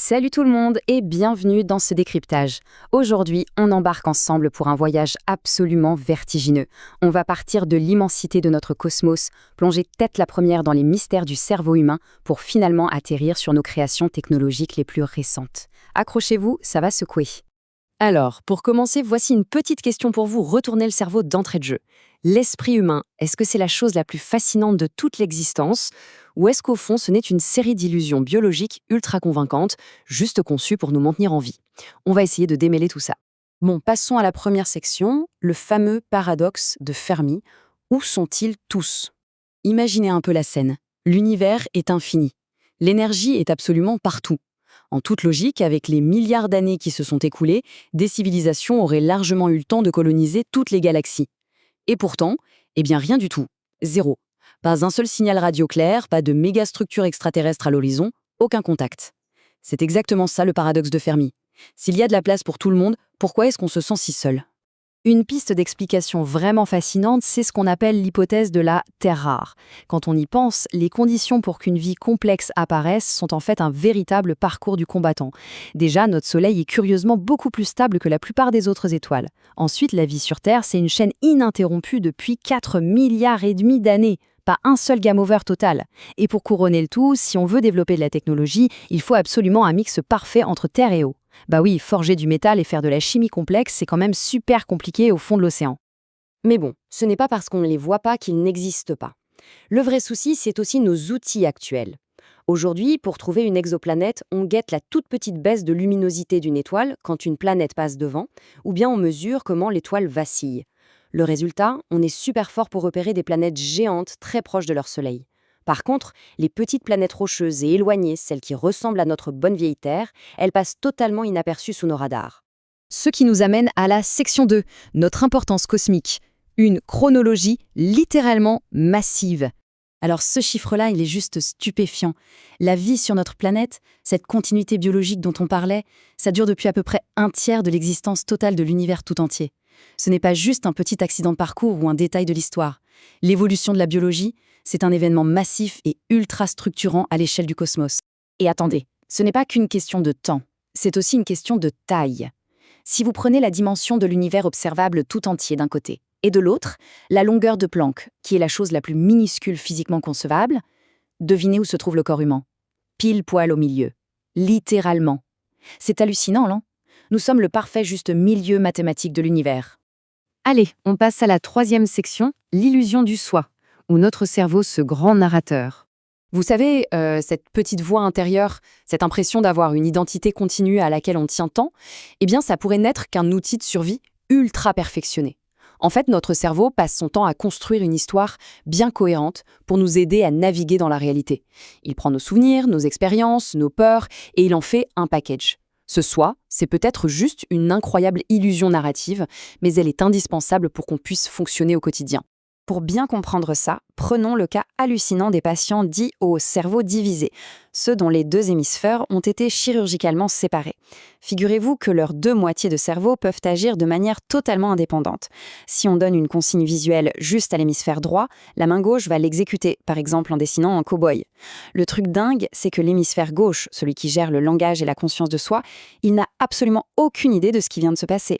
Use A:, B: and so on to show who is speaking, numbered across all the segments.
A: Salut tout le monde et bienvenue dans ce décryptage. Aujourd'hui, on embarque ensemble pour un voyage absolument vertigineux. On va partir de l'immensité de notre cosmos, plonger tête la première dans les mystères du cerveau humain pour finalement atterrir sur nos créations technologiques les plus récentes. Accrochez-vous, ça va secouer.
B: Alors, pour commencer, voici une petite question pour vous, retourner le cerveau d'entrée de jeu. L'esprit humain, est-ce que c'est la chose la plus fascinante de toute l'existence, ou est-ce qu'au fond, ce n'est une série d'illusions biologiques ultra convaincantes, juste conçues pour nous maintenir en vie? On va essayer de démêler tout ça. Bon, passons à la première section, le fameux paradoxe de Fermi. Où sont-ils tous? Imaginez un peu la scène. L'univers est infini. L'énergie est absolument partout. En toute logique, avec les milliards d'années qui se sont écoulées, des civilisations auraient largement eu le temps de coloniser toutes les galaxies. Et pourtant, rien du tout. Zéro. Pas un seul signal radio clair, pas de mégastructure extraterrestre à l'horizon, aucun contact. C'est exactement ça le paradoxe de Fermi. S'il y a de la place pour tout le monde, pourquoi est-ce qu'on se sent si seul? Une piste d'explication vraiment fascinante, c'est ce qu'on appelle l'hypothèse de la Terre rare. Quand on y pense, les conditions pour qu'une vie complexe apparaisse sont en fait un véritable parcours du combattant. Déjà, notre Soleil est curieusement beaucoup plus stable que la plupart des autres étoiles. Ensuite, la vie sur Terre, c'est une chaîne ininterrompue depuis 4,5 milliards d'années. Pas un seul game over total. Et pour couronner le tout, si on veut développer de la technologie, il faut absolument un mix parfait entre terre et eau. Bah oui, forger du métal et faire de la chimie complexe, c'est quand même super compliqué au fond de l'océan. Mais bon, ce n'est pas parce qu'on ne les voit pas qu'ils n'existent pas. Le vrai souci, c'est aussi nos outils actuels. Aujourd'hui, pour trouver une exoplanète, on guette la toute petite baisse de luminosité d'une étoile quand une planète passe devant, ou bien on mesure comment l'étoile vacille. Le résultat, on est super fort pour repérer des planètes géantes très proches de leur Soleil. Par contre, les petites planètes rocheuses et éloignées, celles qui ressemblent à notre bonne vieille Terre, elles passent totalement inaperçues sous nos radars. Ce qui nous amène à la section 2, notre importance cosmique. Une chronologie littéralement massive. Alors ce chiffre-là, il est juste stupéfiant. La vie sur notre planète, cette continuité biologique dont on parlait, ça dure depuis à peu près un tiers de l'existence totale de l'univers tout entier. Ce n'est pas juste un petit accident de parcours ou un détail de l'histoire. L'évolution de la biologie, c'est un événement massif et ultra structurant à l'échelle du cosmos. Et attendez, ce n'est pas qu'une question de temps, c'est aussi une question de taille. Si vous prenez la dimension de l'univers observable tout entier d'un côté, et de l'autre, la longueur de Planck, qui est la chose la plus minuscule physiquement concevable, devinez où se trouve le corps humain. Pile poil au milieu. Littéralement. C'est hallucinant, non? Nous sommes le parfait juste milieu mathématique de l'univers. Allez, on passe à la troisième section, l'illusion du soi, où notre cerveau se grand narrateur. Vous savez, cette petite voix intérieure, cette impression d'avoir une identité continue à laquelle on tient tant, ça pourrait n'être qu'un outil de survie ultra perfectionné. En fait, notre cerveau passe son temps à construire une histoire bien cohérente pour nous aider à naviguer dans la réalité. Il prend nos souvenirs, nos expériences, nos peurs, et il en fait un package. Ce soi, c'est peut-être juste une incroyable illusion narrative, mais elle est indispensable pour qu'on puisse fonctionner au quotidien. Pour bien comprendre ça, prenons le cas hallucinant des patients dits au cerveau divisé, ceux dont les deux hémisphères ont été chirurgicalement séparés. Figurez-vous que leurs deux moitiés de cerveau peuvent agir de manière totalement indépendante. Si on donne une consigne visuelle juste à l'hémisphère droit, la main gauche va l'exécuter, par exemple en dessinant un cow-boy. Le truc dingue, c'est que l'hémisphère gauche, celui qui gère le langage et la conscience de soi, il n'a absolument aucune idée de ce qui vient de se passer.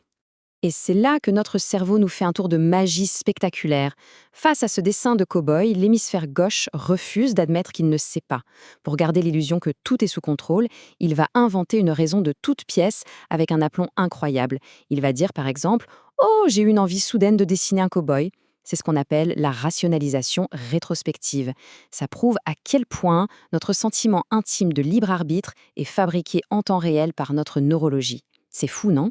B: Et c'est là que notre cerveau nous fait un tour de magie spectaculaire. Face à ce dessin de cow-boy, l'hémisphère gauche refuse d'admettre qu'il ne sait pas. Pour garder l'illusion que tout est sous contrôle, il va inventer une raison de toute pièce avec un aplomb incroyable. Il va dire par exemple « Oh, j'ai eu une envie soudaine de dessiner un cow-boy ». C'est ce qu'on appelle la rationalisation rétrospective. Ça prouve à quel point notre sentiment intime de libre arbitre est fabriqué en temps réel par notre neurologie. C'est fou, non ?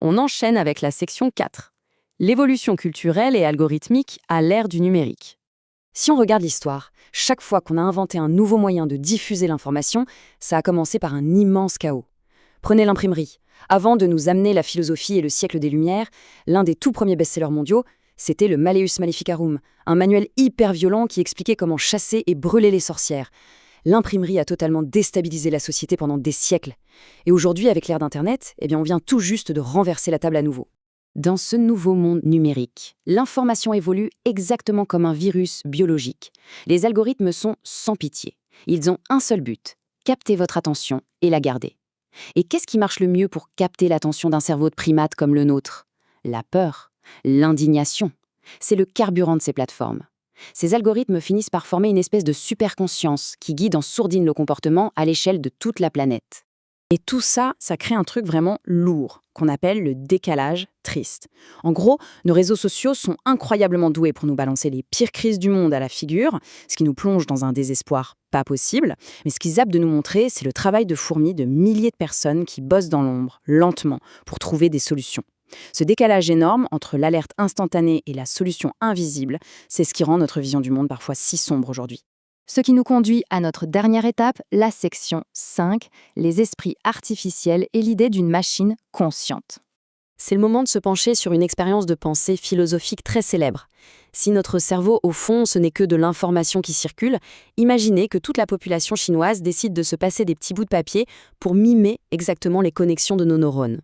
B: On enchaîne avec la section 4. L'évolution culturelle et algorithmique à l'ère du numérique. Si on regarde l'histoire, chaque fois qu'on a inventé un nouveau moyen de diffuser l'information, ça a commencé par un immense chaos. Prenez l'imprimerie. Avant de nous amener la philosophie et le siècle des Lumières, l'un des tout premiers best-sellers mondiaux, c'était le Malleus Maleficarum, un manuel hyper violent qui expliquait comment chasser et brûler les sorcières. L'imprimerie a totalement déstabilisé la société pendant des siècles. Et aujourd'hui, avec l'ère d'Internet, on vient tout juste de renverser la table à nouveau. Dans ce nouveau monde numérique, l'information évolue exactement comme un virus biologique. Les algorithmes sont sans pitié. Ils ont un seul but, capter votre attention et la garder. Et qu'est-ce qui marche le mieux pour capter l'attention d'un cerveau de primate comme le nôtre? La peur, l'indignation. C'est le carburant de ces plateformes. Ces algorithmes finissent par former une espèce de superconscience qui guide en sourdine le comportement à l'échelle de toute la planète.
C: Et tout ça, ça crée un truc vraiment lourd, qu'on appelle le décalage triste. En gros, nos réseaux sociaux sont incroyablement doués pour nous balancer les pires crises du monde à la figure, ce qui nous plonge dans un désespoir pas possible. Mais ce qu'ils zappent de nous montrer, c'est le travail de fourmi de milliers de personnes qui bossent dans l'ombre, lentement, pour trouver des solutions. Ce décalage énorme entre l'alerte instantanée et la solution invisible, c'est ce qui rend notre vision du monde parfois si sombre aujourd'hui.
A: Ce qui nous conduit à notre dernière étape, la section 5, les esprits artificiels et l'idée d'une machine consciente.
B: C'est le moment de se pencher sur une expérience de pensée philosophique très célèbre. Si notre cerveau, au fond, ce n'est que de l'information qui circule, imaginez que toute la population chinoise décide de se passer des petits bouts de papier pour mimer exactement les connexions de nos neurones.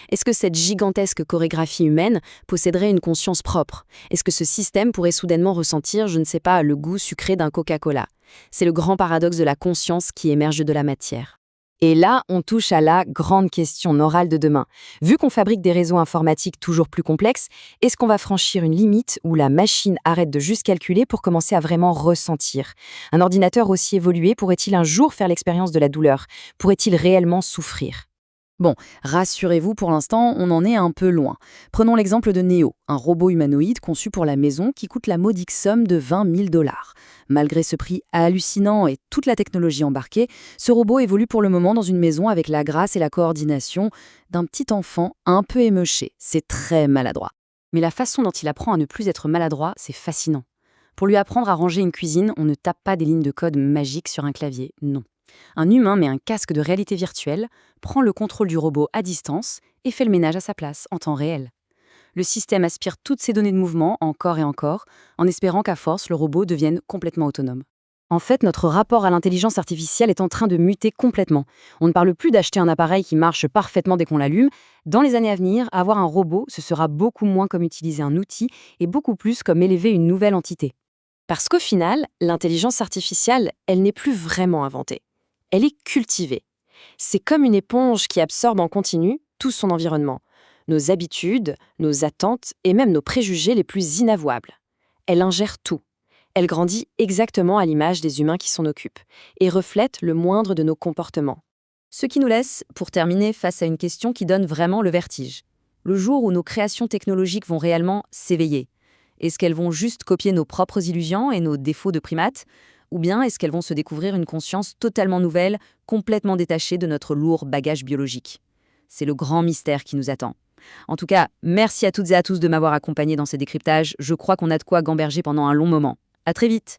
B: Est-ce que cette gigantesque chorégraphie humaine posséderait une conscience propre? Est-ce que ce système pourrait soudainement ressentir, je ne sais pas, le goût sucré d'un Coca-Cola? C'est le grand paradoxe de la conscience qui émerge de la matière. Et là, on touche à la grande question neurale de demain. Vu qu'on fabrique des réseaux informatiques toujours plus complexes, est-ce qu'on va franchir une limite où la machine arrête de juste calculer pour commencer à vraiment ressentir? Un ordinateur aussi évolué pourrait-il un jour faire l'expérience de la douleur? Pourrait-il réellement souffrir?
C: Bon, rassurez-vous, pour l'instant, on en est un peu loin. Prenons l'exemple de Neo, un robot humanoïde conçu pour la maison qui coûte la modique somme de 20 000 $. Malgré ce prix hallucinant et toute la technologie embarquée, ce robot évolue pour le moment dans une maison avec la grâce et la coordination d'un petit enfant un peu émeuché. C'est très maladroit. Mais la façon dont il apprend à ne plus être maladroit, c'est fascinant. Pour lui apprendre à ranger une cuisine, on ne tape pas des lignes de code magiques sur un clavier, non. Un humain met un casque de réalité virtuelle, prend le contrôle du robot à distance et fait le ménage à sa place, en temps réel. Le système aspire toutes ces données de mouvement encore et encore, en espérant qu'à force, le robot devienne complètement autonome. En fait, notre rapport à l'intelligence artificielle est en train de muter complètement. On ne parle plus d'acheter un appareil qui marche parfaitement dès qu'on l'allume. Dans les années à venir, avoir un robot, ce sera beaucoup moins comme utiliser un outil et beaucoup plus comme élever une nouvelle entité.
B: Parce qu'au final, l'intelligence artificielle, elle n'est plus vraiment inventée. Elle est cultivée. C'est comme une éponge qui absorbe en continu tout son environnement, nos habitudes, nos attentes et même nos préjugés les plus inavouables. Elle ingère tout. Elle grandit exactement à l'image des humains qui s'en occupent et reflète le moindre de nos comportements.
C: Ce qui nous laisse, pour terminer, face à une question qui donne vraiment le vertige. Le jour où nos créations technologiques vont réellement s'éveiller, est-ce qu'elles vont juste copier nos propres illusions et nos défauts de primates? Ou bien est-ce qu'elles vont se découvrir une conscience totalement nouvelle, complètement détachée de notre lourd bagage biologique? C'est le grand mystère qui nous attend. En tout cas, merci à toutes et à tous de m'avoir accompagné dans ces décryptages. Je crois qu'on a de quoi gamberger pendant un long moment. À très vite!